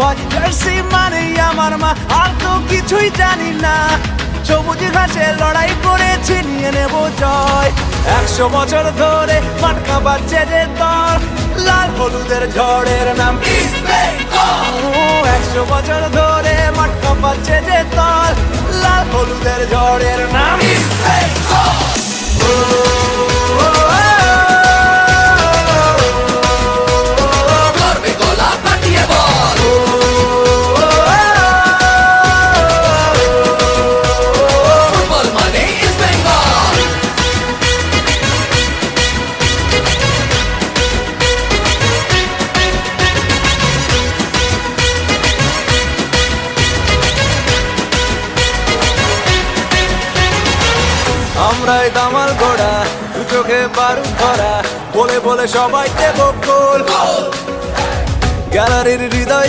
সবুজ জার্সি মানে আমার মা, আর তো কিছুই জানি না। সবুজ ঘাসে লড়াই করেছি, নিয়ে নেব জয়। 100 বছর ধরে মাটকা বাজছে যে দল, লাল হলুদের ঝড়ের নাম ইস্ট বেঙ্গল। 100 বছর ধরে মাটকা বাজছে যে দল, লাল হলুদের ঝড়ের নাম ইস্ট বেঙ্গল। আমরাই দামাল ঘোড়া, দু চোখে বারুদ ধরা, বলে বলে সবাই দেব গোল। গ্যালারির হৃদয়